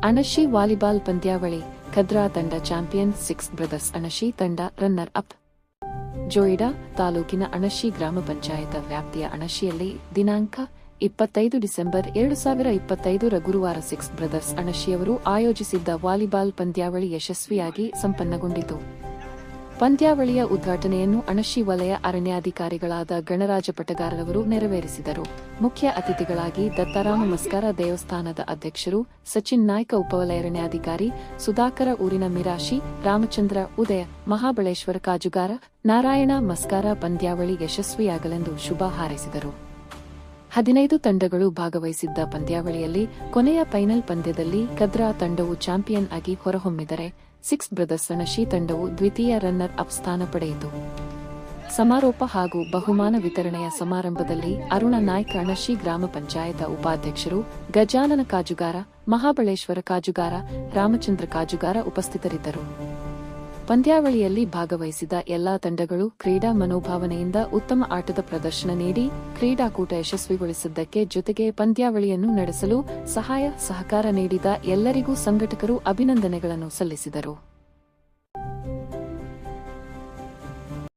Anshi volleyball ಪಂದ್ಯಾವಳಿ ಕದ್ರಾ ತಂಡ champion, six brothers Anshi ತಂಡ ರನ್ನರ್ ಅಪ್. ಜೋಯಿಡಾ ತಾಲೂಕಿನ ಅಣಶಿ ಗ್ರಾಮ ಪಂಚಾಯತ ವ್ಯಾಪ್ತಿಯ ಅಣಶಿಯಲ್ಲಿ ದಿನಾಂಕ 25 ಡಿಸೆಂಬರ್ 2025 ಗುರುವಾರ ಸಿಕ್ಸ್ ಬ್ರದರ್ಸ್ ಅಣಶಿಯವರು ಆಯೋಜಿಸಿದ್ದ ವಾಲಿಬಾಲ್ ಪಂದ್ಯಾವಳಿ ಯಶಸ್ವಿಯಾಗಿ ಸಂಪನ್ನಗೊಂಡಿತು. ಪಂದ್ಯಾವಳಿಯ ಉದ್ಘಾಟನೆಯನ್ನು ಅಣಶಿ ವಲಯ ಅರಣ್ಯಾಧಿಕಾರಿಗಳಾದ ಗಣರಾಜ ಪಟಗಾರರವರು ನೆರವೇರಿಸಿದರು. ಮುಖ್ಯ ಅತಿಥಿಗಳಾಗಿ ದತ್ತಾರಾಮ ಮಸ್ಕಾರ ದೇವಸ್ಥಾನದ ಅಧ್ಯಕ್ಷರು, ಸಚಿನ್ ನಾಯ್ಕ ಉಪವಲಯ ಅರಣ್ಯಾಧಿಕಾರಿ, ಸುಧಾಕರ ಊರಿನ ಮಿರಾಶಿ, ರಾಮಚಂದ್ರ ಉದಯ, ಮಹಾಬಳೇಶ್ವರ ಕಾಜುಗಾರ, ನಾರಾಯಣ ಮಸ್ಕಾರ ಪಂದ್ಯಾವಳಿ ಯಶಸ್ವಿಯಾಗಲೆಂದು ಶುಭ ಹಾರೈಸಿದರು. 15 ತಂಡಗಳು ಭಾಗವಹಿಸಿದ್ದ ಪಂದ್ಯಾವಳಿಯಲ್ಲಿ ಕೊನೆಯ ಫೈನಲ್ ಪಂದ್ಯದಲ್ಲಿ ಕದ್ರಾ ತಂಡವು ಚಾಂಪಿಯನ್ ಆಗಿ ಹೊರಹೊಮ್ಮಿದರೆ, ಸಿಕ್ಸ್ ಬ್ರದರ್ಸ್ ಅಣಶಿ ತಂಡವು ದ್ವಿತೀಯ ರನ್ನರ್ ಅಪ್ ಸ್ಥಾನ ಪಡೆಯಿತು. ಸಮಾರೋಪ ಹಾಗೂ ಬಹುಮಾನ ವಿತರಣೆಯ ಸಮಾರಂಭದಲ್ಲಿ ಅರುಣ ನಾಯ್ಕ ಅಣಶಿ ಗ್ರಾಮ ಪಂಚಾಯತ ಉಪಾಧ್ಯಕ್ಷರು, ಗಜಾನನ ಕಾಜುಗಾರ, ಮಹಾಬಳೇಶ್ವರ ಕಾಜುಗಾರ, ರಾಮಚಂದ್ರ ಕಾಜುಗಾರ ಉಪಸ್ಥಿತರಿದ್ದರು. ಪಂದ್ಯಾವಳಿಯಲ್ಲಿ ಭಾಗವಹಿಸಿದ ಎಲ್ಲಾ ತಂಡಗಳು ಕ್ರೀಡಾ ಮನೋಭಾವನೆಯಿಂದ ಉತ್ತಮ ಆಟದ ಪ್ರದರ್ಶನ ನೀಡಿ ಕ್ರೀಡಾಕೂಟ ಯಶಸ್ವಿಗೊಳಿಸಿದ್ದಕ್ಕೆ ಜೊತೆಗೆ ಪಂದ್ಯಾವಳಿಯನ್ನು ನಡೆಸಲು ಸಹಾಯ ಸಹಕಾರ ನೀಡಿದ ಎಲ್ಲರಿಗೂ ಸಂಘಟಕರು ಅಭಿನಂದನೆಗಳನ್ನು ಸಲ್ಲಿಸಿದರು.